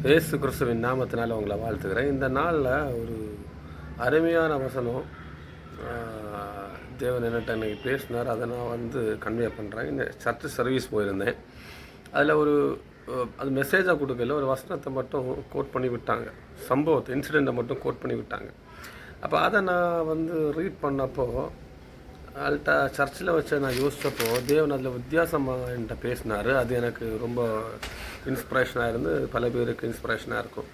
இயேசு கிறிஸ்துவின் நாமத்தினால் உங்களை வாழ்த்துக்கிறேன். இந்த நாளில் ஒரு அருமையான வசனம் தேவன் என்னட்ட அன்றைக்கி பேசினார். அதை நான் கன்வே பண்ணுறேன். இந்த சர்ச் சர்வீஸ் போயிருந்தேன். அதில் அது மெசேஜாக கொடுக்கல, ஒரு வசனத்தை மட்டும் கோட் பண்ணி விட்டாங்க. சம்பவத்தை, இன்சிடெண்ட்டை மட்டும் கோட் பண்ணி விட்டாங்க. அப்போ அதை நான் ரீட் பண்ணப்போ, அதுகிட்ட சர்ச்சில் வச்சு நான் யோசித்தப்போ, தேவன் அதில் வித்தியாசமாக என்கிட்ட பேசினார். அது எனக்கு ரொம்ப இன்ஸ்பிரேஷனாக இருந்து பல பேருக்கு இன்ஸ்பிரேஷனாக இருக்கும்.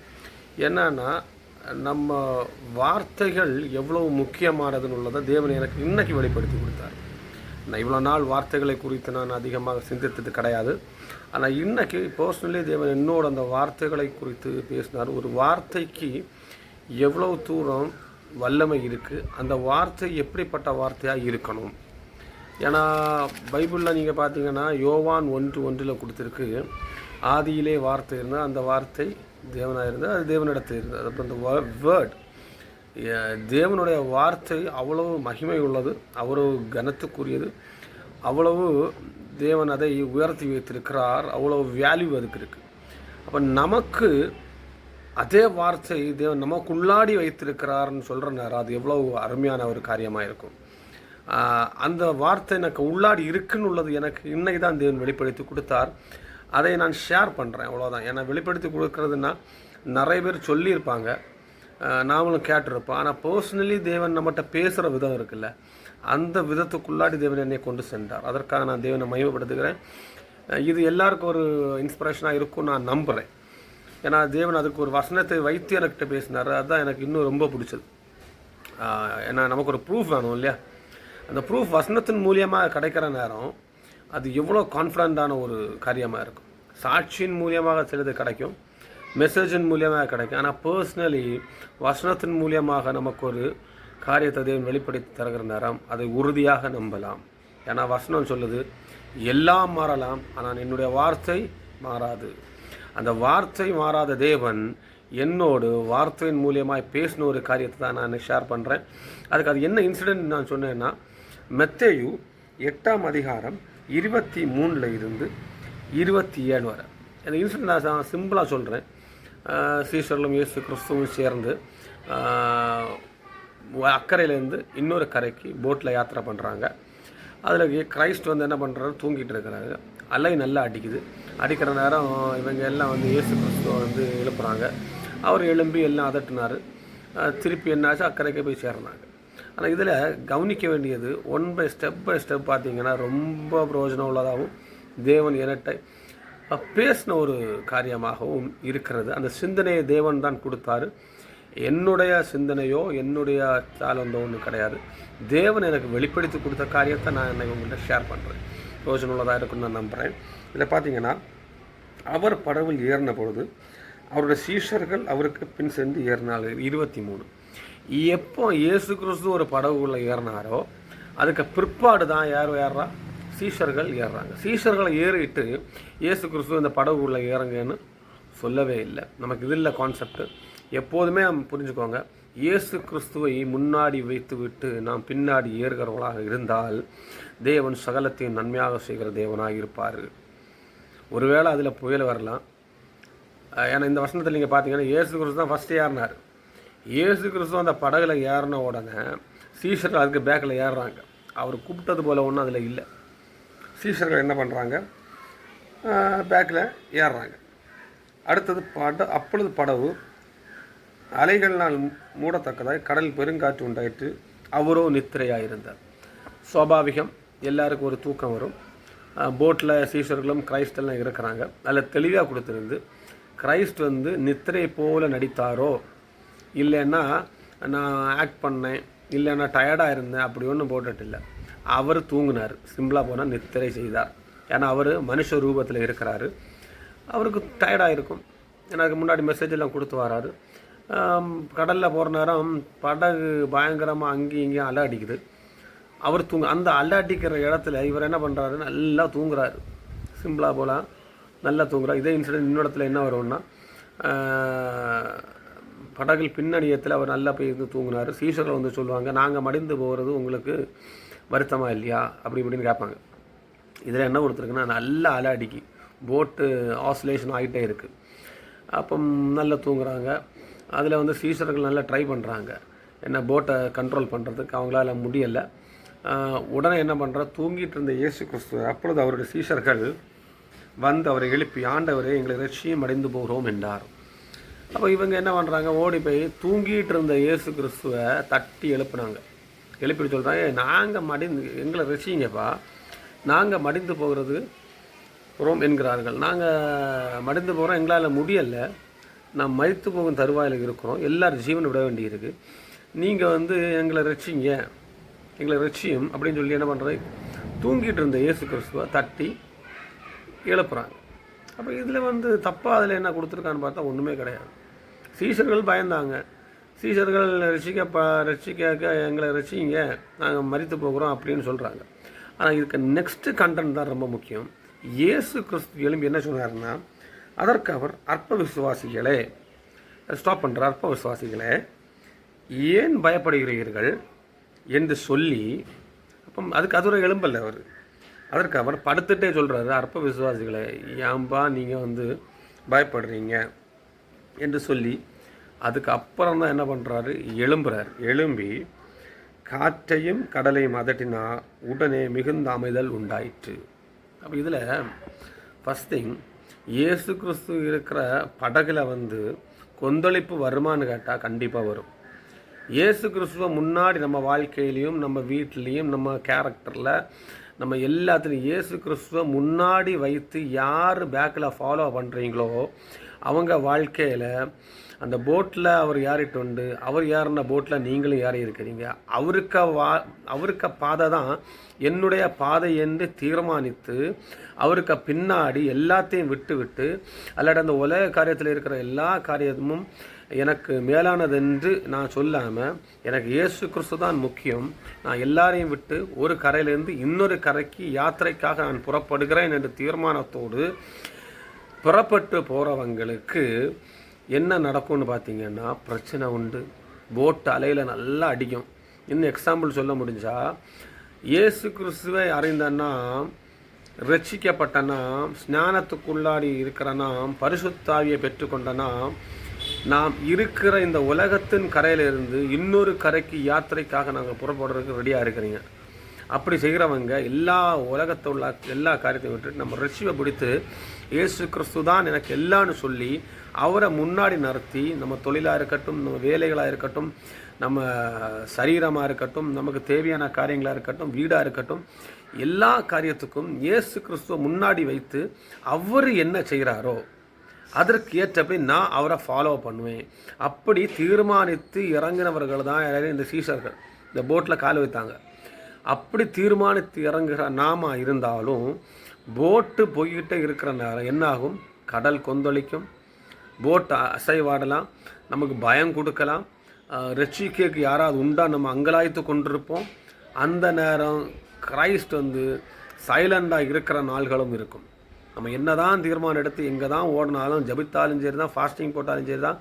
என்னன்னா, நம்ம வார்த்தைகள் எவ்வளவு முக்கியமானதுன்னு உள்ளதை தேவன் எனக்கு இன்றைக்கி வெளிப்படுத்தி கொடுத்தார். நான் இவ்வளோ நாள் வார்த்தைகளை குறித்து நான் அதிகமாக சிந்தித்தது கிடையாது. ஆனால் இன்றைக்கி பர்சனலி தேவன் என்னோட அந்த வார்த்தைகளை குறித்து பேசினார். ஒரு வார்த்தைக்கு எவ்வளவு தூரம் வல்லமை இருக்குது, அந்த வார்த்தை எப்படிப்பட்ட வார்த்தையாக இருக்கணும். ஏன்னா பைபிளில் நீங்கள் பார்த்தீங்கன்னா யோவான் 1:1 கொடுத்துருக்கு, ஆதியிலே வார்த்தை இருந்தால் அந்த வார்த்தை தேவனாக இருந்தால் அது தேவனிடத்தில் இருந்தது. அப்போ அந்த வேர்ட், தேவனுடைய வார்த்தை அவ்வளவு மகிமை உள்ளது, அவ்வளவு கனத்துக்குரியது, அவ்வளவு தேவன் அதை உயர்த்தி வைத்திருக்கிறார், அவ்வளவு வேல்யூ அதுக்கு இருக்குது. அப்போ நமக்கு அதே வார்த்தை தேவன் நமக்குள்ளாடி வைத்திருக்கிறார்னு சொல்கிற நேரம் அது எவ்வளோ அருமையான ஒரு காரியமாக இருக்கும். அந்த வார்த்தை எனக்கு உள்ளாடி இருக்குன்னு உள்ளது எனக்கு இன்னைக்கு தான் தேவன் வெளிப்படுத்தி கொடுத்தார். அதை நான் ஷேர் பண்ணுறேன், அவ்வளோதான். ஏன்னா வெளிப்படுத்தி கொடுக்குறதுன்னா நிறைய பேர் சொல்லியிருப்பாங்க, நாமளும் கேட்டிருப்போம். ஆனால் பர்சனலி தேவன் நம்மகிட்ட பேசுகிற விதம் இருக்குல்ல, அந்த விதத்துக்குள்ளாடி தேவன் என்னை கொண்டு சென்றார். அதற்காக நான் தேவனை மகிமைப்படுத்துகிறேன். இது எல்லாருக்கும் ஒரு இன்ஸ்பிரேஷனாக இருக்கும் நான் நம்புகிறேன். ஏன்னா தேவன் அதுக்கு ஒரு வசனத்தை வைத்து எனக்கிட்ட பேசினார். அதுதான் எனக்கு இன்னும் ரொம்ப பிடிச்சது. ஏன்னா நமக்கு ஒரு ப்ரூஃப் வேணும் இல்லையா? அந்த ப்ரூஃப் வசனத்தின் மூலியமாக கிடைக்கிற நேரம் அது எவ்வளோ கான்ஃபிடண்ட்டான ஒரு காரியமாக இருக்கும். சாட்சியின் மூலியமாக சிலது கிடைக்கும், மெசேஜின் மூலியமாக கிடைக்கும். ஆனால் பர்சனலி வசனத்தின் மூலியமாக நமக்கு ஒரு காரியத்தை தேவன் வெளிப்படுத்தி தருகிற நேரம் அதை உறுதியாக நம்பலாம். ஏன்னா வசனம் சொல்லுது, எல்லாம் மாறலாம், ஆனால் என்னுடைய வார்த்தை மாறாது. அந்த வார்த்தை மாறாத தேவன் என்னோடு வார்த்தையின் மூலியமாக பேசின ஒரு காரியத்தை தான் நான் ஷேர் பண்ணுறேன். அதுக்கு அது என்ன இன்சிடென்ட் நான் சொன்னேன்னா, மத்தேயு 8:23 இருந்து 27 வரை அந்த இன்சிடென்ட் நான் சிம்பிளாக சொல்கிறேன். சீஷர்களும் இயேசு கிறிஸ்துவும் சேர்ந்து அக்கறையிலேருந்து இன்னொரு கரைக்கு போட்டில் யாத்திரை பண்ணுறாங்க. அதில் கிரைஸ்ட் என்ன பண்ணுறாரு, தூங்கிட்டு இருக்கிறாரு. அலை நல்லா அடிக்கிற நேரம் இவங்க எல்லாம் இயேசு கிறிஸ்துவை எழுப்புறாங்க. அவர் எழும்பி எல்லாம் அதட்டினார். திருப்பி என்னாச்சு, அக்கறைக்கு போய் சேர்ந்தாங்க. ஆனால் இதில் கவனிக்க வேண்டியது பை ஸ்டெப் பார்த்தீங்கன்னா ரொம்ப பிரயோஜனம் உள்ளதாகவும் தேவன் என்கிட்ட பேசின ஒரு காரியமாகவும் இருக்கிறது. அந்த சிந்தனையை தேவன் தான் கொடுத்தாரு. என்னுடைய சிந்தனையோ என்னுடைய தாளந்தோ ஒன்றும் கிடையாது. தேவன் எனக்கு வெளிப்படுத்தி கொடுத்த காரியத்தை நான் என்னை உங்கள்கிட்ட ஷேர் பண்ணுறேன். பிரயோஜனம் உள்ளதாக இருக்குன்னு நான் நம்புகிறேன். இதில் பார்த்தீங்கன்னா, அவர் படவில் ஏறின பொழுது அவருடைய சீஷர்கள் அவருக்கு பின் சென்று ஏறினார்கள். 23. எப்போ இயேசு கிறிஸ்து ஒரு படகுக்குள்ளே ஏறினாரோ அதுக்கு பிற்பாடு தான் ஏறுறா, சீஷர்கள் ஏறுறாங்க. சீஷர்களை ஏறிட்டு இயேசு கிறிஸ்து இந்த படகுக்குள்ளே ஏறுங்கன்னு சொல்லவே இல்லை. நமக்கு இது இல்லை கான்செப்ட். எப்போதுமே புரிஞ்சுக்கோங்க, இயேசு கிறிஸ்துவை முன்னாடி வைத்து விட்டு நாம் பின்னாடி ஏறுகிறவர்களாக இருந்தால் தேவன் சகலத்தையும் நன்மையாக செய்கிற தேவனாக இருப்பார். ஒருவேளை அதில் புயல் வரலாம். ஏன்னா இந்த வசனத்தில் நீங்கள் பார்த்தீங்கன்னா இயேசு கிறிஸ்து தான் ஃபஸ்ட்டு ஏறினார். இயேசு கிறிஸ்து அந்த படகுல ஏறின உடனே சீஷர்கள் அதுக்கு பேக்கில் ஏறுறாங்க. அவர் கூப்பிட்டது போல் ஒன்றும் அதில் இல்லை. சீஷர்கள் என்ன பண்ணுறாங்க, பேக்கில் ஏறுறாங்க. அடுத்தது அப்பொழுது படகு அலைகளினால் மூடத்தக்கதாய் கடல் பெருங்காற்று உண்டாயிற்று, அவரோ நித்திரையாக இருந்தார். சுவாபாவிகம், எல்லாருக்கும் ஒரு தூக்கம் வரும். போட்டில் சீஷர்களும் கிரைஸ்டெல்லாம் இருக்கிறாங்க. அதில் தெளிவாக கொடுத்துருந்து, கிரைஸ்ட் நித்திரை போல நடித்தாரோ, இல்லைன்னா நான் ஆக்ட் பண்ணேன், இல்லைன்னா டயர்டாக இருந்தேன், அப்படி ஒன்றும் போட்டுட்டு இல்லை. அவர் தூங்கினார். சிம்பிளாக போனால் நித்திரை செய்தார். ஏன்னா அவர் மனுஷ ரூபத்தில் இருக்கிறாரு. அவருக்கு டயர்டாக இருக்கும். எனக்கு முன்னாடி மெசேஜ் எல்லாம் கொடுத்து வராரு. கடலில் போகிற நேரம் படகு பயங்கரமாக அங்கேயும் இங்கேயும் அலை அடிக்குது. அவர் அந்த அலை அடிக்கிற இடத்துல இவர் என்ன பண்ணுறாரு, நல்லா தூங்குறாரு. சிம்பிளாக போகலாம், நல்லா தூங்குறாரு. இதே இன்சிடென்ட் இன்னொரு என்ன வரும்னா, படகில் பின்னணியத்தில் அவர் நல்லா போய் தூங்கினார். சீஷர்கள் சொல்லுவாங்க, நாங்கள் மடிந்து போகிறது உங்களுக்கு வருத்தமாக இல்லையா அப்படி இப்படின்னு கேட்பாங்க. இதில் என்ன கொடுத்துருக்குன்னா, நல்லா அலை அடிக்கி போட்டு ஆசிலேஷன் ஆகிட்டே இருக்குது. அப்போ நல்லா தூங்குறாங்க. அதில் வந்து சீஷர்கள் நல்லா ட்ரை பண்ணுறாங்க, என்ன போட்டை கண்ட்ரோல் பண்ணுறதுக்கு அவங்களால முடியலை. உடனே என்ன பண்ணுறா, தூங்கிட்டு இருந்த இயேசு கிறிஸ்துவ அப்பொழுது அவருடைய சீஷர்கள் வந்து அவரை எழுப்பி, ஆண்டவரே எங்களை ரட்சியம் அடைந்து போகிறோம் என்றார். அப்போ இவங்க என்ன பண்ணுறாங்க, ஓடி போய் தூங்கிட்டு இருந்த இயேசு கிறிஸ்துவை தட்டி எழுப்புனாங்க. எழுப்பிட்டு சொல்கிறாங்க, நாங்கள் எங்களை ரட்சிங்கப்பா, நாங்கள் மடிந்து போகிறது ரோம் என்கிறார்கள். நாங்கள் மடிந்து போகிறோம், எங்களால் முடியலை, நான் மரித்து போகும் தருவாயில் இருக்கிறோம், எல்லோரும் ஜீவனை விட வேண்டியிருக்கு, நீங்கள் வந்து எங்களை ரட்சிங்க, எங்களை ரட்சியும் அப்படின்னு சொல்லி என்ன பண்ணுறது, தூங்கிட்டு இருந்த இயேசு கிறிஸ்துவை தட்டி எழுப்புறாங்க. அப்போ இதில் வந்து தப்பாக அதில் என்ன கொடுத்துருக்கான்னு பார்த்தா ஒன்றுமே கிடையாது. சீஷர்கள் பயந்தாங்க. சீஷர்கள் ரட்சிக்க எங்களை ரட்சிங்க, நாங்கள் மரித்து போகிறோம் அப்படின்னு சொல்கிறாங்க. ஆனால் இதுக்கு நெக்ஸ்ட்டு கண்டென்ட் தான் ரொம்ப முக்கியம். இயேசு கிறிஸ்து எழும்பி என்ன சொன்னார்னா, அதற்கு அவர் அற்ப விசுவாசிகளே, ஸ்டாப் பண்ணுற, அற்ப விசுவாசிகளே ஏன் பயப்படுகிறீர்கள் என்று சொல்லி, அப்போ அதுக்கு அது ஒரு எழும்பல்ல அவர். அதற்கு அவர் படுத்துகிட்டே சொல்கிறாரு, அற்ப விசுவாசிகளை ஏன்பா நீங்கள் வந்து பயப்படுறீங்க என்று சொல்லி, அதுக்கு அப்புறம் தான் என்ன பண்ணுறாரு, எழும்புறார். எழும்பி காற்றையும் கடலையும் அதட்டினா உடனே மிகுந்த அமைதல் உண்டாயிற்று. அப்போ இதில் ஃபஸ்ட் திங், இயேசு கிறிஸ்து இருக்கிற படகுல வந்து கொந்தளிப்பு வருமானு கேட்டால் கண்டிப்பாக வரும். இயேசு கிறிஸ்துவை முன்னாடி நம்ம வாழ்க்கையிலையும் நம்ம வீட்லேயும் நம்ம கேரக்டரில் நம்ம எல்லாத்துலேயும் இயேசு கிறிஸ்துவை முன்னாடி வைத்து யார் பேக்கில் ஃபாலோ பண்ணுறீங்களோ அவங்க வாழ்க்கையில் அந்த போட்டில் அவர் யாரிட்டு உண்டு, அவர் யாருன்னா போட்டில் நீங்களும் யாரும் இருக்கிறீங்க. அவருக்கு பாதை தான் என்னுடைய பாதை என்று தீர்மானித்து அவருக்கு பின்னாடி எல்லாத்தையும் விட்டு அல்லாட அந்த உலக காரியத்தில் இருக்கிற எல்லா காரியமும் எனக்கு மேலானதென்று நான் சொல்லாமல் எனக்கு இயேசு கிறிஸ்து தான் முக்கியம், நான் எல்லாரையும் விட்டு ஒரு கரையிலேருந்து இன்னொரு கரைக்கு யாத்திரைக்காக நான் புறப்படுகிறேன் என்ற தீர்மானத்தோடு புறப்பட்டு போகிறவங்களுக்கு என்ன நடக்கும்னு பார்த்தீங்கன்னா பிரச்சனை உண்டு. போட்டு அலையில் நல்லா அடிக்கும். இன்னும் எக்ஸாம்பிள் சொல்ல முடிஞ்சால், இயேசு கிறிஸ்துவை அறிந்தன்னா, ரட்சிக்கப்பட்டனா, ஸ்நானத்துக்குள்ளாடி இருக்கிறனா, பரிசுத்தாவியை பெற்றுக்கொண்டனா, நாம் இருக்கிற இந்த உலகத்தின் கரையிலிருந்து இன்னொரு கரைக்கு யாத்திரைக்காக நாங்கள் புறப்படுறதுக்கு ரெடியாக இருக்கிறீங்க. அப்படி செய்கிறவங்க எல்லா உலகத்தை உள்ள எல்லா காரியத்தையும் விட்டு நம்ம ரட்சிப்பை பிடித்து இயேசு கிறிஸ்து தான் எனக்கு எல்லான்னு சொல்லி அவரை முன்னாடி நடத்தி, நம்ம தொழிலாக இருக்கட்டும், நம்ம வேலைகளாக இருக்கட்டும், நம்ம சரீரமாக இருக்கட்டும், நமக்கு தேவையான காரியங்களாக இருக்கட்டும், வீடாக இருக்கட்டும், எல்லா காரியத்துக்கும் இயேசு கிறிஸ்துவை முன்னாடி வைத்து அவர் என்ன செய்கிறாரோ அதற்கு ஏற்றபடி நான் அவரை ஃபாலோ பண்ணுவேன். அப்படி தீர்மானித்து இறங்கினவர்கள் தான் இந்த சீஷர்கள் இந்த போட்டில் கால் வைத்தாங்க. அப்படி தீர்மானித்து இறங்குகிற நாம இருந்தாலும் போட்டு போய்கிட்டே இருக்கிற நேரம் என்னாகும், கடல் கொந்தளிக்கும், போட்டு அசைவாடலாம், நமக்கு பயம் கொடுக்கலாம், ரட்சிக்கைக்கு யாராவது உண்டா நம்ம அங்கலாய்த்து கொண்டிருப்போம். அந்த நேரம் கிரைஸ்ட் வந்து சைலண்டாக இருக்கிற நாள்களும் இருக்கும். நம்ம என்ன தான் தீர்மானம் எடுத்து எங்கே தான் ஓடினாலும், ஜபித்தாலும் சரி தான், ஃபாஸ்டிங் போட்டாலும் சரி தான்,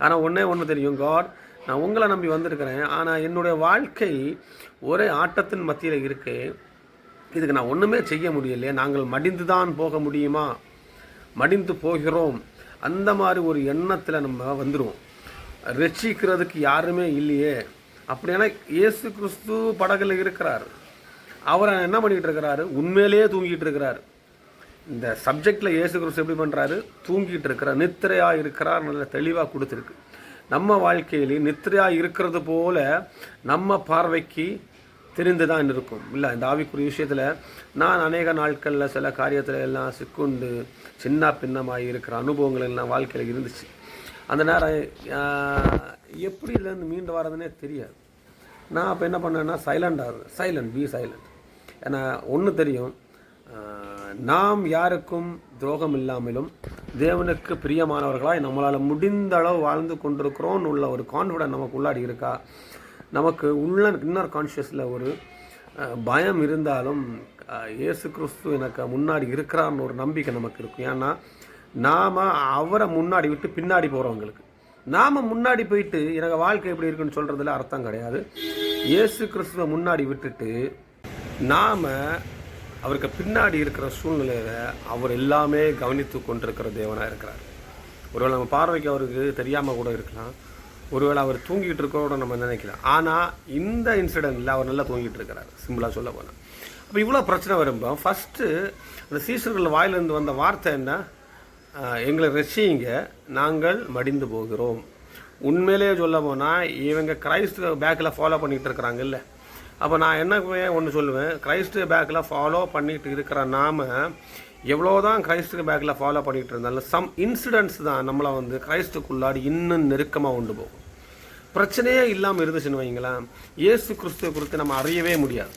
ஆனால் ஒன்று தெரியும், காட் நான் உங்களை நம்பி வந்திருக்கிறேன், ஆனால் என்னுடைய வாழ்க்கை ஒரே ஆட்டத்தின் மத்தியில் இருக்கு, இதுக்கு நான் ஒன்றுமே செய்ய முடியலையே, நாங்கள் மடிந்து தான் போக முடியுமா, மடிந்து போகிறோம், அந்த மாதிரி ஒரு எண்ணத்தில் நம்ம வந்துடுவோம். ரட்சிக்கிறதுக்கு யாருமே இல்லையே. அப்படின்னா இயேசு கிறிஸ்து படகுல இருக்கிறார், அவர் என்ன பண்ணிகிட்டு இருக்கிறாரு, உண்மையிலேயே தூங்கிட்டு இருக்கிறார். இந்த சப்ஜெக்டில் இயேசு கிறிஸ்து எப்படி பண்ணுறாரு, தூங்கிட்டு இருக்கிறார், நித்திரையாக இருக்கிறார், நல்ல தெளிவாக கொடுத்துருக்கு. நம்ம வாழ்க்கையிலே நித்திரையாக இருக்கிறது போல நம்ம பார்வைக்கு தெரிந்து தான் இருக்கும் இல்லை. இந்த ஆவிக்குரிய விஷயத்தில் நான் அநேக நாட்களில் சில காரியத்தில் எல்லாம் சிக்குண்டு சின்ன பின்னமாக இருக்கிற அனுபவங்கள் எல்லாம் வாழ்க்கையில் இருந்துச்சு. அந்த நேரம் எப்படி இதுலேருந்து மீண்டு வரதுன்னே தெரியாது. நான் அப்போ என்ன பண்ணேன்னா சைலண்ட், பி சைலண்ட். ஏன்னா ஒன்று தெரியும், நாம் யாருக்கும் துரோகம் இல்லாமலும் தேவனுக்கு பிரியமானவர்களாய் நம்மளால் முடிந்த அளவு வாழ்ந்து கொண்டிருக்கிறோன்னு உள்ள ஒரு கான்ஃபிடன்ஸ் நமக்கு உள்ளாடி இருக்கா. நமக்கு உள்ள இன்னர் கான்ஷியஸில் ஒரு பயம் இருந்தாலும் இயேசு கிறிஸ்து எனக்கு முன்னாடி இருக்கிறான்னு ஒரு நம்பிக்கை நமக்கு இருக்கும். ஏன்னா நாம் அவரை முன்னாடி விட்டு பின்னாடி போகிறவங்களுக்கு, நாம் முன்னாடி போயிட்டு எனக்கு வாழ்க்கை எப்படி இருக்குன்னு சொல்கிறதுல அர்த்தம் கிடையாது. இயேசு கிறிஸ்துவை முன்னாடி விட்டுட்டு நாம் அவருக்கு பின்னாடி இருக்கிற சூழ்நிலையில் அவர் எல்லாமே கவனித்து கொண்டிருக்கிற தேவனாக இருக்கிறார். ஒருவேளை நம்ம பார்வைக்கு அவருக்கு தெரியாமல் கூட இருக்கலாம், ஒருவேளை அவர் தூங்கிட்டு இருக்கோட நம்ம நினைக்கலாம். ஆனால் இந்த இன்சிடெண்ட்டில் அவர் நல்லா தூங்கிட்டு இருக்கிறார், சிம்பிளாக சொல்ல போனால். அப்போ இவ்வளோ பிரச்சனை வரும்போது ஃபஸ்ட்டு அந்த சீசர்கள் வாயிலிருந்து வந்த வார்த்தை என்ன? எங்களை ரட்சிங்க, நாங்கள் மடிந்து போகிறோம். உண்மையிலேயே சொல்ல போனால் இவங்க கிரைஸ்ட் பேக்கில் ஃபாலோ பண்ணிகிட்டு இருக்கிறாங்க இல்லை. அப்போ நான் என்ன ஒன்று சொல்லுவேன், கிரைஸ்ட் பேக்கில் ஃபாலோ பண்ணிட்டு இருக்கிற நாம எவ்வளோதான் கிரைஸ்டுக்கு பேக்கில் ஃபாலோ பண்ணிகிட்டு இருந்தாலும் சம் இன்சிடென்ட்ஸ் தான் நம்மளை வந்து கிரைஸ்டுக்குள்ளாடி இன்னும் நெருக்கமாக கொண்டு போகும். பிரச்சனையே இல்லாமல் இருந்துச்சுன்னு வைங்களேன், இயேசு கிறிஸ்துவை குறித்து நம்ம அறியவே முடியாது.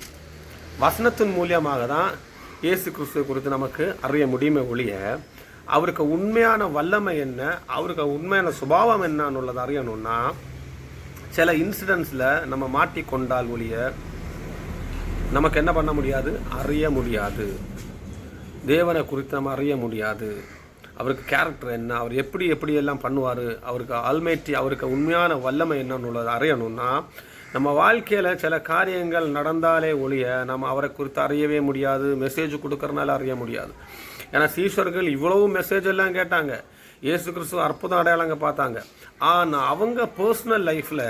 வசனத்தின் மூலியமாக தான் இயேசு கிறிஸ்துவை குறித்து நமக்கு அறிய முடியுமே ஒழிய, அவருக்கு உண்மையான வல்லமை என்ன, அவருக்கு உண்மையான சுபாவம் என்னன்னு உள்ளதை அறியணும்னா சில இன்சிடென்ட்ஸில் நம்ம மாட்டிக்கொண்டால் ஒழிய நமக்கு என்ன பண்ண முடியாது, அறிய முடியாது. தேவனை குறித்து நம்ம அறிய முடியாது. அவருக்கு கேரக்டர் என்ன, அவர் எப்படியெல்லாம் பண்ணுவார், அவருக்கு ஆல்மைட்டி, அவருக்கு உண்மையான வல்லமை என்னன்னு உள்ளதை அறியணும்னா நம்ம வாழ்க்கையில் சில காரியங்கள் நடந்தாலே ஒழிய நம்ம அவரை குறித்து அறியவே முடியாது. மெசேஜ் கொடுக்கறனால அறிய முடியாது. ஏன்னா சீஷர்கள் இவ்வளவு மெசேஜ் எல்லாம் கேட்டாங்க, இயேசு கிறிஸ்து அற்புதம் அடையாளங்க பார்த்தாங்க. ஆனால் அவங்க பர்சனல் லைஃப்பில்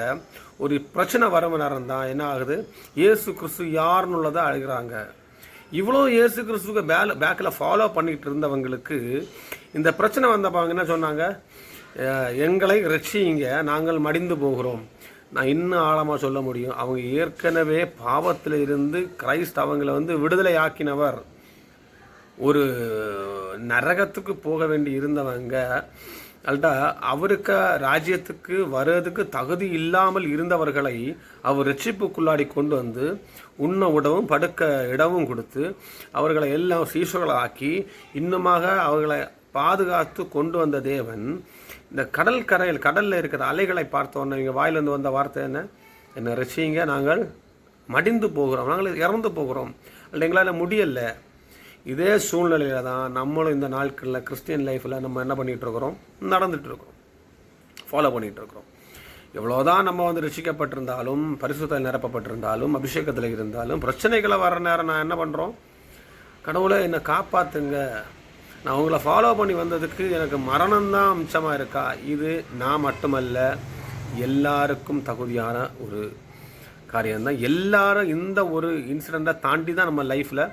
ஒரு பிரச்சனை வரவு நேரம் தான் என்ன ஆகுது, இயேசு கிறிஸ்து யாருன்னு உள்ளதை அழுகிறாங்க. இவ்வளோ இயேசு கிறிஸ்துக்கு பேக்கில் ஃபாலோ பண்ணிகிட்டு இருந்தவங்களுக்கு இந்த பிரச்சனை வந்தப்பாங்க என்ன சொன்னாங்க, எங்களை ரட்சிங்க, நாங்கள் மடிந்து போகிறோம். நான் இன்னும் ஆழமாக சொல்ல முடியும், அவங்க ஏற்கனவே பாவத்தில் இருந்து கிரைஸ்ட் அவங்கள வந்து விடுதலை ஆக்கினவர். ஒரு நரகத்துக்கு போக வேண்டி இருந்தவங்க அல்டா அவருக்கு ராஜ்யத்துக்கு வர்றதுக்கு தகுதி இல்லாமல் இருந்தவர்களை அவர் ரட்சிப்புக்குள்ளாடி கொண்டு வந்து உண்ண உடவும் படுக்க இடமும் கொடுத்து அவர்களை எல்லாம் சீஷர்களை ஆக்கி இன்னுமாக அவர்களை பாதுகாத்து கொண்டு வந்த தேவன் இந்த கடலில் இருக்கிற அலைகளை பார்த்தோன்னே இவங்க வாயிலிருந்து வந்த வார்த்தை என்ன ரட்சிங்க, நாங்கள் மடிந்து போகிறோம், நாங்கள் இறந்து போகிறோம், அல்ல எங்களால் முடியலை. இதே சூழ்நிலையில் தான் நம்மளும் இந்த நாட்களில் கிறிஸ்டியன் லைஃப்பில் நம்ம என்ன பண்ணிகிட்ருக்குறோம், நடந்துகிட்ருக்குறோம், ஃபாலோ பண்ணிகிட்ருக்குறோம். எவ்வளோதான் நம்ம வந்து ரட்சிக்கப்பட்டிருந்தாலும், பரிசுத்தத்தில் நிரப்பப்பட்டிருந்தாலும், அபிஷேகத்தில் இருந்தாலும் பிரச்சனைகளை வர்ற நேரம் நான் என்ன பண்ணுறோம், கடவுளை என்னை காப்பாற்றுங்க, நான் உங்களை ஃபாலோ பண்ணி வந்ததுக்கு எனக்கு மரணம்தான் மிச்சமாக இருக்கா. இது நான் மட்டுமல்ல, எல்லாருக்கும் தகுதியான ஒரு காரியம்தான். எல்லாரும் இந்த ஒரு இன்சிடெண்ட்டை தாண்டி தான் நம்ம லைஃப்பில்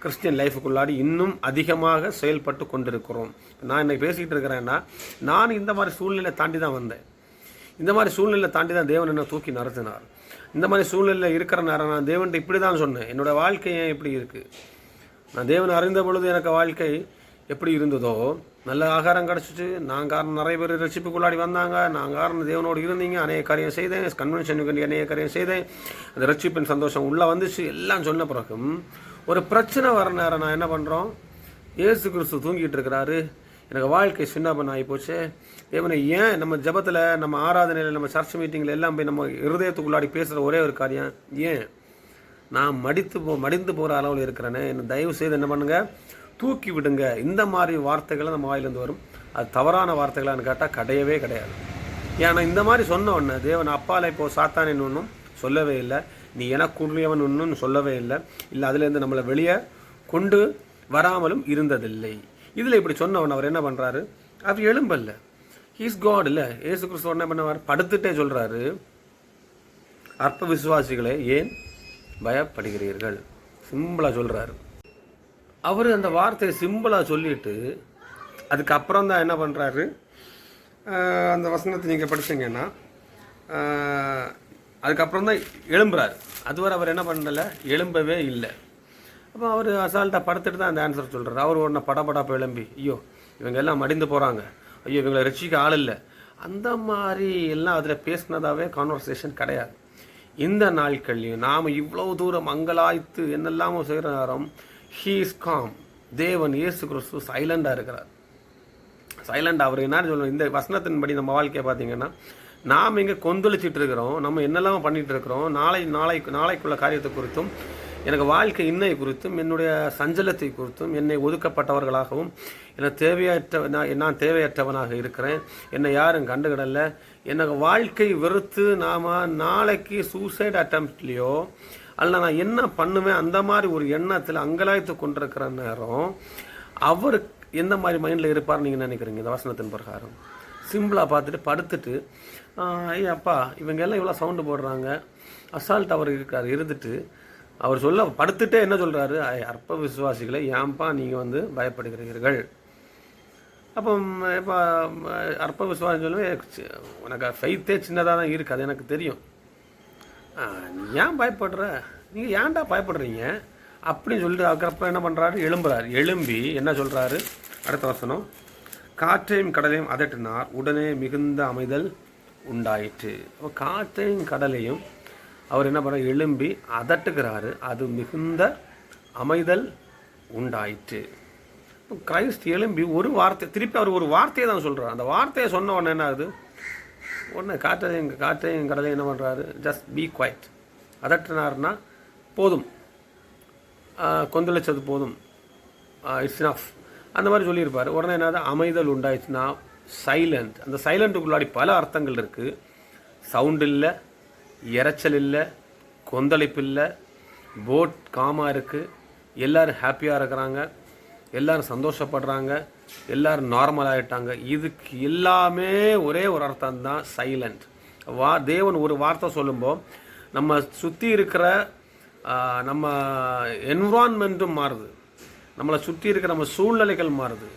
கிறிஸ்டியன் லைஃபுக்குள்ளாடி இன்னும் அதிகமாக செயல்பட்டு கொண்டிருக்கிறோம். நான் இன்னைக்கு பேசிக்கிட்டு இருக்கிறேன்னா நான் இந்த மாதிரி சூழ்நிலை தாண்டி தான் வந்தேன். இந்த மாதிரி சூழ்நிலை தாண்டி தான் தேவன் என்ன தூக்கி நடத்தினார். இந்த மாதிரி சூழ்நிலையில் இருக்கிற நேரம் நான் தேவன்கிட்ட இப்படி தான் சொன்னேன், என்னோடய வாழ்க்கை ஏன் இப்படி இருக்குது, நான் தேவனை அறிந்த பொழுது எனக்கு வாழ்க்கை எப்படி இருந்ததோ, நல்ல ஆகாரம் கிடச்சிச்சு, நான் காரணம் நிறைய பேர் ரட்சிப்புக்குள்ளாடி வந்தாங்க, நான் காரணம் தேவனோடு இருந்தீங்க, அநேக காரியம் செய்தேன், கன்வென்ஷனுக்கு அநேக காரியம் செய்தேன், அந்த ரட்சிப்பின் சந்தோஷம் உள்ளே வந்துச்சு. எல்லாம் சொன்ன பிறகும் ஒரு பிரச்சனை வர நேரம் நான் என்ன பண்ணுறோம், இயேசு கிறிஸ்து தூங்கிட்டு இருக்கிறாரு, எனக்கு வாழ்க்கை சின்ன பண்ண ஆகி போச்சு. தேவனை ஏன் நம்ம ஜபத்தில், நம்ம ஆராதனையில், நம்ம சர்ச் மீட்டிங்கில் எல்லாம் போய் நம்ம இருதயத்துக்குள்ளாடி பேசுகிற ஒரே ஒரு காரியம், ஏன் நான் மடிந்து போகிற அளவில் இருக்கிறேன்னு என்னை தயவு செய்து என்ன பண்ணுங்கள், தூக்கி விடுங்க. இந்த மாதிரி வார்த்தைகளை நம்ம வாயிலிருந்து வரும். அது தவறான வார்த்தைகளான்னு கேட்டால் கிடையவே கிடையாது. ஏன்னா இந்த மாதிரி சொன்ன உடனே தேவன் அப்பால இப்போ சாத்தானின்னு ஒன்றும் சொல்லவே இல்லை, நீ எனக்குரியவன் ஒன்றும் சொல்லவே இல்லை, இல்லை அதுலேருந்து நம்மளை வெளியே கொண்டு வராமலும் இருந்ததில்லை. இதில் இப்படி சொன்னவன் அவர் என்ன பண்ணுறாரு, அவர் எழும்பல்ல, ஹீஸ் காட் இல்லை. ஏசு கிறிஸ்து என்ன பண்ணுவார், படுத்துட்டே சொல்கிறாரு, அற்ப விசுவாசிகளே ஏன் பயப்படுகிறீர்கள், சிம்பிளாக சொல்கிறாரு. அவர் அந்த வார்த்தையை சிம்பிளாக சொல்லிட்டு அதுக்கப்புறம் தான் என்ன பண்ணுறாரு, அந்த வசனத்தை நீங்கள் படிச்சிங்கன்னா அதுக்கப்புறம் தான் எழும்புறாரு. அதுவரை அவர் என்ன பண்ணலை, எழும்பவே இல்லை. அப்போ அவர் அசால்ட்டாக படுத்துட்டு தான் அந்த ஆன்சர் சொல்கிறார். அவர் உடனே படப்படாப்ப எழும்பி, ஐயோ இவங்க எல்லாம் மடிந்து போகிறாங்க, ஐயோ இவங்களை ரட்சிக்க ஆள் இல்லை, அந்த மாதிரி எல்லாம் அதில் பேசினதாகவே கான்வர்சேஷன் கிடையாது. இந்த நாட்கள்லையும் நாம் இவ்வளோ தூரம் மங்களாய்த்து என்னெல்லாமோ செய்கிற நேரம் ஹீ இஸ் காம். தேவன் இயேசு கிறிஸ்து சைலண்டாக இருக்கிறார். சைலண்ட். அவர் என்ன சொல்லணும், இந்த வசனத்தின்படி நம்ம வாழ்க்கையை பார்த்தீங்கன்னா நாம் இங்கே கொந்தளிச்சிட்டு இருக்கிறோம், நம்ம என்னெல்லாம் பண்ணிகிட்டு இருக்கிறோம், நாளைக்குள்ள காரியத்தை குறித்தும், எனக்கு வாழ்க்கை இன்னை குறித்தும், என்னுடைய சஞ்சலத்தை குறித்தும், என்னை ஒதுக்கப்பட்டவர்களாகவும், நான் தேவையற்றவனாக இருக்கிறேன், என்னை யாரும் கண்டுகிடலை, எனக்கு வாழ்க்கை வெறுத்து நாம் நாளைக்கு சூசைட் அட்டம்ப்ட்லேயோ அல்ல நான் என்ன பண்ணுவேன் அந்த மாதிரி ஒரு எண்ணத்தில் அங்கலாய்த்து கொண்டிருக்கிற நேரம் எந்த மாதிரி மைண்டில் இருப்பார்னு நீங்கள் நினைக்கிறீங்க இந்த வசனத்தின் பிரகாரம்? சிம்பிளாக பார்த்துட்டு படுத்துட்டு, ஐயா அப்பா இவங்க எல்லாம் இவ்வளோ சவுண்டு போடுறாங்க, அசால்ட் அவர் இருக்கார், இருந்துட்டு அவர் சொல்ல படுத்துட்டே என்ன சொல்கிறாரு? அற்ப விசுவாசிகளை ஏன்பா நீங்கள் வந்து பயப்படுகிறீர்கள்? அப்போ இப்போ அற்ப விசுவாசம் சொல்லுவேன், உனக்கு ஃபெய்த்தே சின்னதாக தான் இருக்குது, அது எனக்கு தெரியும். நீ ஏன் பயப்படுற? நீங்கள் ஏன்டா பயப்படுறீங்க அப்படின்னு சொல்லிட்டு அதுக்கப்புறம் என்ன பண்ணுறாரு? எழும்புறாரு. எழும்பி என்ன சொல்கிறாரு? அடுத்த வசனம், காற்றையும் கடலையும் அதட்டினார், உடனே மிகுந்த அமைதல் உண்டாயிற்று. அப்போ காற்றையும் கடலையும் அவர் என்ன பண்ணுறாரு? எழும்பி அதட்டுகிறாரு, அது மிகுந்த அமைதல் உண்டாயிற்று. கிரைஸ்ட் எழும்பி ஒரு வார்த்தை, திருப்பி அவர் ஒரு வார்த்தையை தான் சொல்கிறார். அந்த வார்த்தையை சொன்ன உடனே என்ன ஆகுது? உடனே காற்றையும் கடலையும் என்ன பண்ணுறாரு? Just be quite. அதட்டினார்னா போதும், கொந்தளிச்சது போதும், இட்ஸ் இனஃப், அந்த மாதிரி சொல்லியிருப்பார். உடனே என்னது? அமைதல் உண்டாயிடுச்சுன்னா சைலண்ட். அந்த சைலண்ட்டுக்குள்ளாடி பல அர்த்தங்கள் இருக்குது. சவுண்ட் இல்லை, இறைச்சல் இல்லை, கொந்தளிப்பு இல்லை, போட் காமாக இருக்குது, எல்லோரும் ஹாப்பியாக இருக்கிறாங்க, எல்லோரும் சந்தோஷப்படுறாங்க, எல்லோரும் நார்மல் ஆகிட்டாங்க. இதுக்கு எல்லாமே ஒரே ஒரு அர்த்தம் தான் சைலண்ட். தேவன் ஒரு வார்த்தை சொல்லும்போது நம்ம சுற்றி இருக்கிற நம்ம என்விரான்மெண்ட்டும் மாறுது, நம்மளை சுற்றி இருக்கிற நம்ம சூழ்நிலைகள் மாறுது,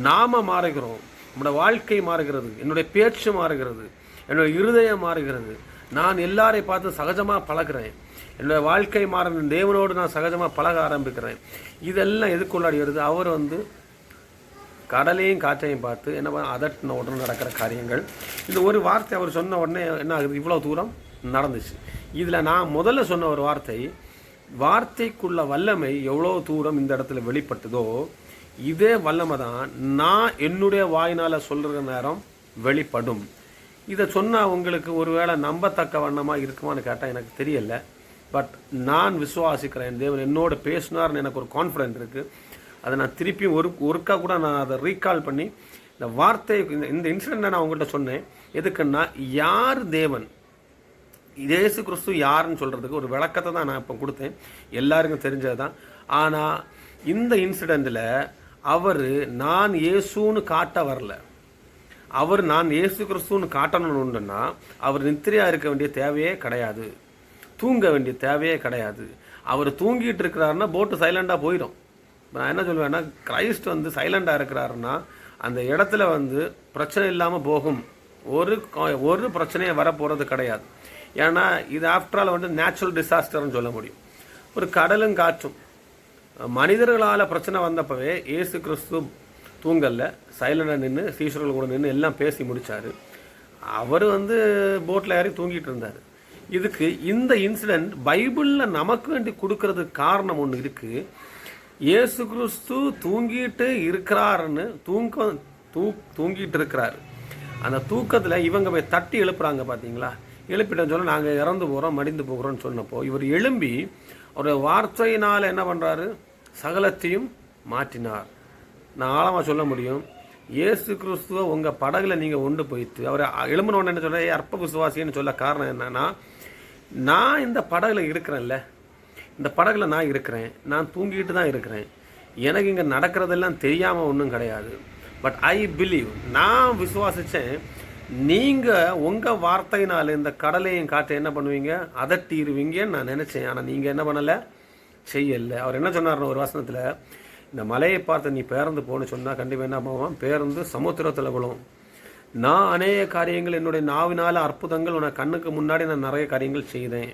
நாம் மாறுகிறோம், நம்மளோட வாழ்க்கை மாறுகிறது, என்னுடைய பேச்சு மாறுகிறது, என்னுடைய இருதயம் மாறுகிறது, நான் எல்லாரையும் பார்த்து சகஜமாக பழகிறேன், என்னுடைய வாழ்க்கை மாறின தேவனோடு நான் சகஜமாக பழக ஆரம்பிக்கிறேன். இதெல்லாம் எதுக்குள்ளாடி வருது? அவர் வந்து கடலையும் காற்றையும் பார்த்து என்ன பண்ண அதட்டின உடனே நடக்கிற காரியங்கள். இந்த ஒரு வார்த்தை அவர் சொன்ன உடனே என்ன ஆகுது? இவ்வளோ தூரம் நடந்துச்சு. இதில் நான் முதல்ல சொன்ன ஒரு வார்த்தைக்குள்ள வல்லமை எவ்வளோ தூரம் இந்த இடத்துல வெளிப்பட்டதோ இதே வல்லமை தான் நான் என்னுடைய வாயினால் சொல்கிற நேரம் வெளிப்படும். இதை சொன்னால் உங்களுக்கு ஒருவேளை நம்பத்தக்க வண்ணமாக இருக்குமான்னு கேட்டால் எனக்கு தெரியல. பட் நான் விசுவாசிக்கிறேன், தேவன் என்னோட பேசினார்னு எனக்கு ஒரு கான்ஃபிடென்ட் இருக்குது. அதை நான் திருப்பியும் ஒருக்கா கூட நான் அதை ரீகால் பண்ணி இந்த வார்த்தை இந்த இன்சிடெண்ட்டை நான் உங்கள்கிட்ட சொன்னேன். எதுக்குன்னா, யார் தேவன், இயேசு கிறிஸ்து யாருன்னு சொல்கிறதுக்கு ஒரு விளக்கத்தை தான் நான் இப்போ கொடுத்தேன், எல்லாருக்கும் தெரிஞ்சது தான். ஆனால் இந்த இன்சிடெண்ட்டில் அவர் நான் இயேசுன்னு காட்ட வரல. அவர் நான் இயேசு கிறிஸ்துன்னு காட்டணும்னுன்னா அவர் நித்திரையாக இருக்க வேண்டிய தேவையே கிடையாது, தூங்க வேண்டிய தேவையே கிடையாது. அவர் தூங்கிட்டு இருக்கிறாருன்னா போட்டு சைலண்டாக போயிடும். நான் என்ன சொல்லுவேன்னா, கிரைஸ்ட் வந்து சைலண்டாக இருக்கிறாருன்னா அந்த இடத்துல வந்து பிரச்சனை இல்லாமல் போகும், ஒரு பிரச்சனையை வரப்போகிறது கிடையாது. ஏன்னா இது ஆஃப்டர் ஆல் வந்து நேச்சுரல் டிசாஸ்டர்னு சொல்ல முடியும். ஒரு கடலும் காற்றும் மனிதர்களால் பிரச்சனை வந்தப்பவே இயேசு கிறிஸ்து தூங்கல்ல, சைலண்டாக நின்று சீஷர்கள் கூட நின்று எல்லாம் பேசி முடித்தார். அவர் வந்து போட்டில் ஏறி தூங்கிட்டு இருந்தார். இதுக்கு இந்த இன்சிடெண்ட் பைபிளில் நமக்கு வேண்டி கொடுக்கறதுக்கு காரணம் ஒன்று இருக்குது. இயேசு கிறிஸ்து தூங்கிட்டு இருக்கிறாருன்னு தூங்கிட்டு இருக்கிறாரு. அந்த தூக்கத்தில் இவங்க போய் தட்டி எழுப்புறாங்க பார்த்தீங்களா? எழுப்பிட்டேன்னு சொல்ல நாங்கள் இறந்து போகிறோம், மடிந்து போகிறோம்னு சொன்னப்போ இவர் எழும்பி அவருடைய வார்த்தையினால் என்ன பண்ணுறாரு? சகலத்தையும் மாற்றினார். நான் ஆழமாக சொல்ல முடியும், இயேசு கிறிஸ்துவ உங்கள் படகுல நீங்கள் கொண்டு போயிட்டு அவர் எழும்பினோன்னு என்ன சொல்கிற அற்ப விசுவாசின்னு சொல்ல காரணம் என்னன்னா, நான் இந்த படகுல இருக்கிறேன்ல, இந்த படகுல நான் இருக்கிறேன், நான் தூங்கிட்டு தான் இருக்கிறேன், எனக்கு இங்கே நடக்கிறதெல்லாம் தெரியாமல் ஒன்றும் கிடையாது. பட் ஐ பிலீவ், நான் விசுவாசித்தேன், நீங்கள் உங்கள் வார்த்தையினால் இந்த கடலையும் காற்றை என்ன பண்ணுவீங்க? அதட்டிடுவீங்கன்னு நான் நினச்சேன். ஆனால் நீங்கள் என்ன பண்ணலை, செய்யலை. அவர் என்ன சொன்னார்னு ஒரு வசனத்தில், இந்த மலையை பார்த்து நீ பேருந்து போன்னு சொன்னால் கண்டிப்பாக என்ன பண்ணுவான்? பேருந்து சமுத்திரத்தில் விழும். நான் அநேக காரியங்கள் என்னுடைய நாவினால் அற்புதங்கள் உனக்கு கண்ணுக்கு முன்னாடி நான் நிறைய காரியங்கள் செய்தேன்.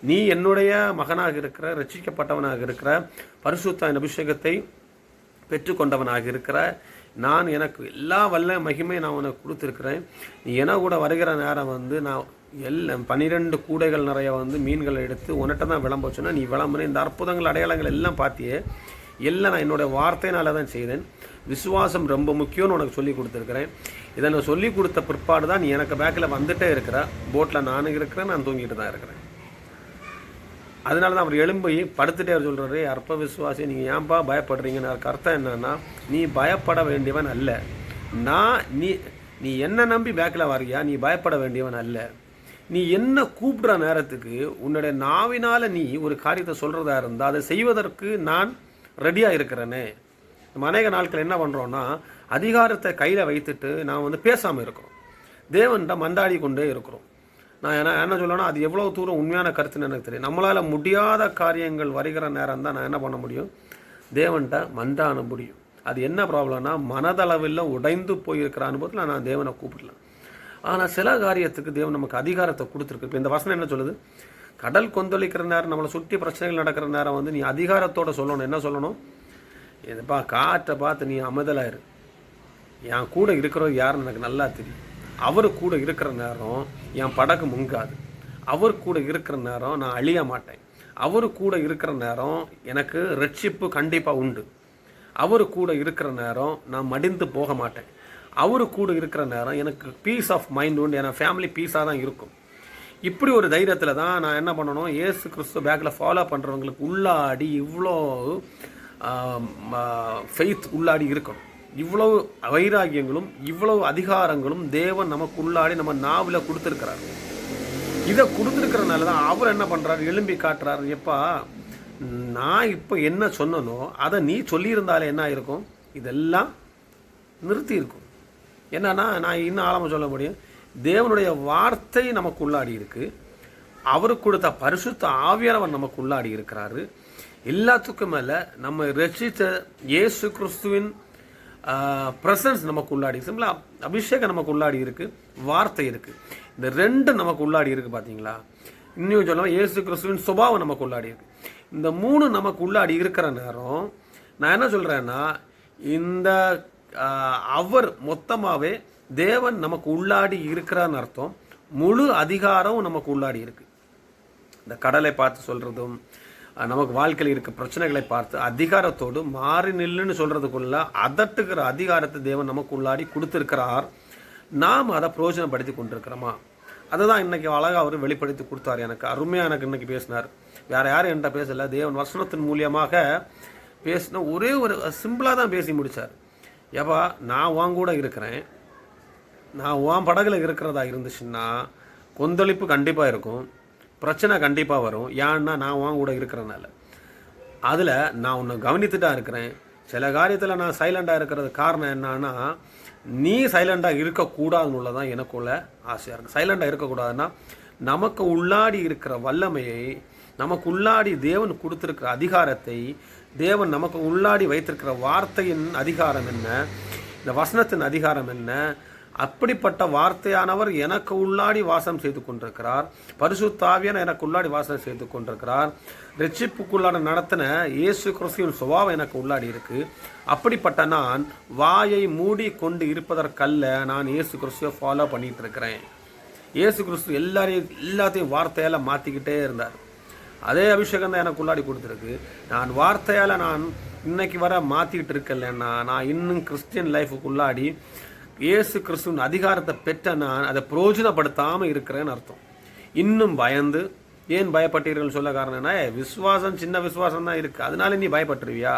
நீ என்னுடைய மகனாக இருக்கிற, ரட்சிக்கப்பட்டவனாக இருக்கிற, பரிசுத்த அபிஷேகத்தை பெற்றுக்கொண்டவனாக இருக்கிற, நான் எனக்கு எல்லா வல்ல மகிமை நான் உனக்கு கொடுத்துருக்குறேன். நீ என கூட வருகிற நேரம் வந்து நான் எல்லாம் 12 கூடைகள் நிறைய வந்து மீன்களை எடுத்து உன்கிட்ட தான் விளம்பச்சுன்னா நீ விளம்புன இந்த அற்புதங்கள் அடையாளங்கள் எல்லாம் பார்த்தியே, எல்லாம் நான் என்னோடய வார்த்தையினால தான் செய்தேன். விசுவாசம் ரொம்ப முக்கியம்னு உனக்கு சொல்லி கொடுத்துருக்குறேன். இதை நான் சொல்லி கொடுத்த பிற்பாடு தான் நீ எனக்கு பேக்கில் வந்துட்டே இருக்கிற, போட்டில் நானும் இருக்கிறேன், நான் தூங்கிட்டு தான் இருக்கிறேன். அதனால தான் அவர் எழும்பி படுத்துட்டே அவர் சொல்கிறாரு, அற்ப விசுவாசி நீங்கள் ஏன்பா பயப்படுறீங்கன்னு. அதுக்கு அர்த்தம் என்னன்னா, நீ பயப்பட வேண்டியவன் அல்ல. நீ என்ன நம்பி பேக்கில் வரியா, நீ பயப்பட வேண்டியவன் அல்ல. நீ என்ன கூப்பிடுற நேரத்துக்கு உன்னுடைய நாவினால் நீ ஒரு காரியத்தை சொல்கிறதா இருந்தால் அதை செய்வதற்கு நான் ரெடியாக இருக்கிறேனே. நம்ம அநேக நாட்கள் என்ன பண்ணுறோன்னா அதிகாரத்தை கையில் வைத்துட்டு நான் வந்து பேசாமல் இருக்கிறோம், தேவன்கிட்ட மந்தாடி கொண்டே இருக்கிறோம். நான் என்ன சொல்லணும்னா அது எவ்வளோ தூரம் உண்மையான கருத்துன்னு எனக்கு தெரியும். நம்மளால் முடியாத காரியங்கள் வருகிற நேரம் தான் நான் என்ன பண்ண முடியும், தேவன்கிட்ட மந்தாட முடியும். அது என்ன ப்ராப்ளம்னா மனதளவில் உடைந்து போயிருக்கிற அனுபவத்தில் நான் தேவனை கூப்பிடலாம். ஆனால் சில காரியத்துக்கு தேவன் நமக்கு அதிகாரத்தை கொடுத்துருக்கு. இப்போ இந்த வசனம் என்ன சொல்லுது, கடல் கொந்தளிக்கிற நேரம், நம்மளை சுற்றி பிரச்சனைகள் நடக்கிற நேரம் வந்து நீ அதிகாரத்தோடு சொல்லணும். என்ன சொல்லணும், இதுப்பா காற்றை பார்த்து நீ அமைதலாயிரு, என் கூட இருக்கிறவர் யாருன்னு எனக்கு நல்லா தெரியும், அவர் கூட இருக்கிற நேரம் என் படகு முங்காது, அவர் கூட இருக்கிற நேரம் நான் அழிய மாட்டேன், அவர் கூட இருக்கிற நேரம் எனக்கு ரட்சிப்பு கண்டிப்பாக உண்டு, அவர் கூட இருக்கிற நேரம் நான் மடிந்து போக மாட்டேன், அவரு கூட இருக்கிற நேரம் எனக்கு பீஸ் ஆஃப் மைண்ட் உண்டு, என் ஃபேமிலி பீஸாக தான் இருக்கும். இப்படி ஒரு தைரியத்தில் தான் நான் என்ன பண்ணணும், இயேசு கிறிஸ்து பேக்கில் ஃபாலோ பண்ணுறவங்களுக்கு உள்ளாடி இவ்வளோ ஃபெய்த் உள்ளாடி இருக்கணும். இவ்வளவு வைராகியங்களும் இவ்வளவு அதிகாரங்களும் தேவன் நமக்கு உள்ளாடி நம்ம நாவில் கொடுத்துருக்கிறார். இதை கொடுத்துருக்கிறனால தான் அவர் என்ன பண்ணுறாரு, எழும்பி காட்டுறாரு, எப்பா நான் இப்போ என்ன சொன்னனோ அதை நீ சொல்லியிருந்தாலே என்ன இருக்கும், இதெல்லாம் நிறுத்தி இருக்கும். என்னன்னா நான் இன்னும் ஆழமாக சொல்ல முடியும், தேவனுடைய வார்த்தை நமக்கு உள்ளாடி இருக்கு, அவருக்கு கொடுத்த பரிசுத்த ஆவியானவர் நமக்கு உள்ளாடி இருக்கிறாரு. எல்லாத்துக்கும் மேலே நம்ம ரட்சித்த இயேசு கிறிஸ்துவின் பிரசன்ஸ் நமக்கு உள்ளாடி, சிம்பிளா அபிஷேகம் நமக்கு உள்ளாடி இருக்கு, வார்த்தை இருக்கு. இந்த ரெண்டு நமக்கு உள்ளாடி இருக்கு. பார்த்தீங்களா, இன்னும் சொல்லலாம் இயேசு கிறிஸ்துவின் சுபாவம் நமக்கு உள்ளாடி இருக்கு. இந்த மூணு நமக்கு உள்ளாடி இருக்கிற நேரம் நான் என்ன சொல்றேன்னா, இந்த அவர் மொத்தமாகவே தேவன் நமக்கு உள்ளாடி இருக்கிறான்னு அர்த்தம். முழு அதிகாரம் நமக்கு உள்ளாடி இருக்கு. இந்த கடலை பார்த்து சொல்றதும், நமக்கு வாழ்க்கையில் இருக்க பிரச்சனைகளை பார்த்து அதிகாரத்தோடு மாறி நில்லுன்னு சொல்றதுக்குள்ள அதட்டுகிற அதிகாரத்தை தேவன் நமக்கு உள்ளாடி கொடுத்துருக்கிறார். நாம் அதை பிரயோஜனப்படுத்தி கொண்டிருக்கிறோமா, அதை தான் இன்னைக்கு அழகாக அவர் வெளிப்படுத்தி கொடுத்தார். எனக்கு அருமையாக எனக்கு இன்னைக்கு பேசினார். வேற யாரும் என்கிட்ட பேசலை, தேவன் வசனத்தின் மூலியமாக பேசின ஒரே ஒரு சிம்பிளாக தான் பேசி முடித்தார். ஏப்பா நான் உன் கூட இருக்கிறேன், நான் உன் படகுல இருக்கிறதா இருந்துச்சுன்னா கொந்தளிப்பு கண்டிப்பாக இருக்கும், பிரச்சனை கண்டிப்பாக வரும். ஏன்னா நான் உன் கூட இருக்கிறனால. அதில் நான் உன்னை கவனித்துட்டா இருக்கிறேன். சில காரியத்தில் நான் சைலண்டாக இருக்கிறது காரணம் என்னன்னா, நீ சைலண்டாக இருக்கக்கூடாதுன்னு தான் எனக்குள்ள ஆசையாக இருக்குது. சைலண்டாக இருக்கக்கூடாதுன்னா நமக்கு உள்ளாடி இருக்கிற வல்லமையை, நமக்கு உள்ளாடி தேவன் கொடுத்துருக்கிற அதிகாரத்தை, தேவன் நமக்கு உள்ளாடி வைத்திருக்கிற வார்த்தையின் அதிகாரம் என்ன, இந்த வசனத்தின் அதிகாரம் என்ன, அப்படிப்பட்ட வார்த்தையானவர் எனக்கு உள்ளாடி வாசம் செய்து கொண்டிருக்கிறார். பரிசுத்த ஆவியான எனக்கு உள்ளாடி வாசம் செய்து கொண்டிருக்கிறார். ரட்சிப்புக்குள்ளான நடத்தின இயேசு கிறிஸ்துவின் சுபாவம் எனக்கு உள்ளாடி இருக்கு. அப்படிப்பட்ட நான் வாயை மூடி கொண்டு இருப்பதற்கல்ல, நான் இயேசு கிறிஸ்துவை ஃபாலோ பண்ணிட்டு இருக்கிறேன். இயேசு கிறிஸ்து எல்லாத்தையும் வார்த்தையால் மாற்றிக்கிட்டே இருந்தார். அதே அபிஷேகம் தான் எனக்கு உள்ளாடி கொடுத்துருக்கு. நான் வார்த்தையால் நான் இன்னைக்கு வர மாற்றிக்கிட்டு இருக்கலன்னா, நான் இன்னும் கிறிஸ்டியன் லைஃபுக்கு உள்ளாடி இயேசு கிறிஸ்துவின் அதிகாரத்தை பெற்ற நான் அதை பிரயோஜனப்படுத்தாமல் இருக்கிறேன்னு அர்த்தம். இன்னும் பயந்து, ஏன் பயப்பட்டீர்கள் சொல்ல காரணம்னா, விசுவாசம் சின்ன விசுவாசம் தான் இருக்குது, அதனால நீ பயப்பட்டுருவியா?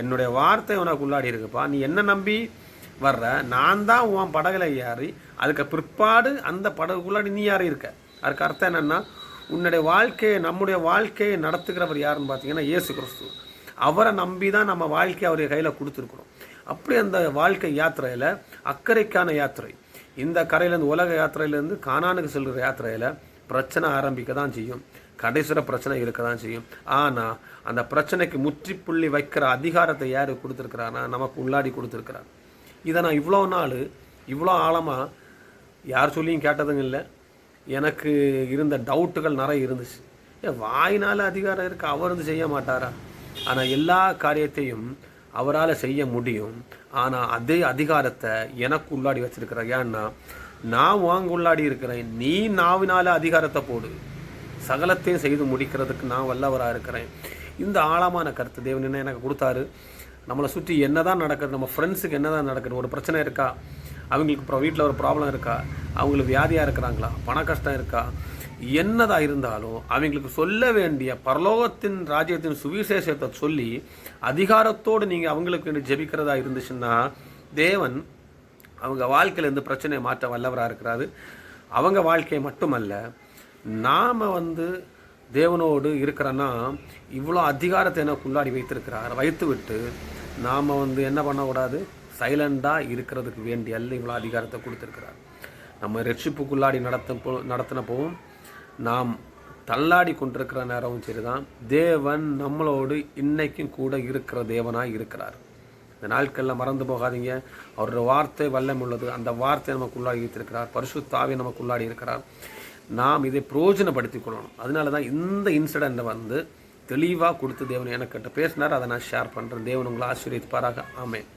என்னுடைய வார்த்தை உனக்கு உள்ளாடி இருக்குப்பா, நீ என்ன நம்பி வர்ற, நான் தான் உன் படகுல ஏறி அதுக்கு பிற்பாடு அந்த படகுக்குள்ளாடி நீ யாரும் இருக்க. அதுக்கு அர்த்தம் என்னென்னா, உன்னுடைய வாழ்க்கையை, நம்முடைய வாழ்க்கையை நடத்துகிறவர் யாருன்னு பார்த்தீங்கன்னா இயேசு கிறிஸ்து. அவரை நம்பி தான் நம்ம வாழ்க்கையை அவருடைய கையில் கொடுத்துருக்குறோம். அப்படி அந்த வாழ்க்கை யாத்திரையில், அக்கறைக்கான யாத்திரை, இந்த கரையிலேருந்து உலக யாத்திரையிலேருந்து கானானுக்கு செல்கிற யாத்திரையில் பிரச்சனை ஆரம்பிக்க தான் செய்யும், கடைசியில் பிரச்சனை இருக்க தான் செய்யும். ஆனால் அந்த பிரச்சனைக்கு முற்றுப்புள்ளி வைக்கிற அதிகாரத்தை யார் கொடுத்துருக்கிறான்னா நமக்கு உள்ளாடி கொடுத்துருக்கிறார். இதை நான் இவ்வளோ நாள் இவ்வளோ ஆழமாக யார் சொல்லியும் கேட்டதுங்க இல்லை. எனக்கு இருந்த டவுட்டுகள் நிறைய இருந்துச்சு. வாயினால் அதிகாரம் இருக்குது, அவர் வந்து செய்ய மாட்டாரா? ஆனால் எல்லா காரியத்தையும் அவரால் செய்ய முடியும். ஆனால் அதே அதிகாரத்தை எனக்கு உள்ளாடி வச்சிருக்கிறார். ஏன்னா நான் வாங்க உள்ளாடி இருக்கிறேன், நீ நாவினால அதிகாரத்தை போடு, சகலத்தையும் செய்து முடிக்கிறதுக்கு நான் வல்லவராக இருக்கிறேன். இந்த ஆழமான கருத்து தேவன் என்ன எனக்கு கொடுத்தாரு. நம்மளை சுற்றி என்ன தான் நடக்குது, நம்ம ஃப்ரெண்ட்ஸுக்கு என்ன தான் நடக்குது, ஒரு பிரச்சனை இருக்கா, அவங்களுக்கு அப்புறம் வீட்டில் ஒரு ப்ராப்ளம் இருக்கா, அவங்களுக்கு வியாதியாக இருக்கிறாங்களா, பண கஷ்டம் இருக்கா, என்னதாக இருந்தாலும் அவங்களுக்கு சொல்ல வேண்டிய பரலோகத்தின் ராஜ்யத்தின் சுவிசேஷத்தை சொல்லி அதிகாரத்தோடு நீங்கள் அவங்களுக்கு ஜெபிக்கிறதா இருந்துச்சுன்னா தேவன் அவங்க வாழ்க்கையிலேருந்து பிரச்சனையை மாற்ற வல்லவராக இருக்கிறாரு. அவங்க வாழ்க்கையை மட்டுமல்ல, நாம் தேவனோடு இருக்கிறன்னா இவ்வளோ அதிகாரத்தை எனக்கு உள்ளாடி வைத்திருக்கிறார். வைத்து விட்டு நாம் என்ன பண்ணக்கூடாது, சைலண்டாக இருக்கிறதுக்கு வேண்டிய அல்ல இவ்வளோ அதிகாரத்தை கொடுத்துருக்கிறார். நம்ம ரட்சிப்புக்குள்ளாடி நடத்தினப்பவும் நாம் தள்ளாடி கொண்டிருக்கிற நேரமும் சரி தான், தேவன் நம்மளோடு இன்னைக்கும் கூட இருக்கிற தேவனாக இருக்கிறார். இந்த நாட்களில் மறந்து போகாதீங்க. அவரோட வார்த்தை வல்லம் உள்ளது. அந்த வார்த்தை நமக்குள்ளாடி வைத்திருக்கிறார். பரிசுத்த ஆவி நமக்குள்ளாடி இருக்கிறார். நாம் இதை பிரயோஜனப்படுத்திக் கொள்ளணும். அதனால தான் இந்த இன்சிடெண்ட்டை தெளிவாக கொடுத்து தேவன் எனக்கு பேசினார். அதை நான் ஷேர் பண்ணுறேன். தேவன் உங்களை ஆசீர்வதிப்பாராக. ஆமென்.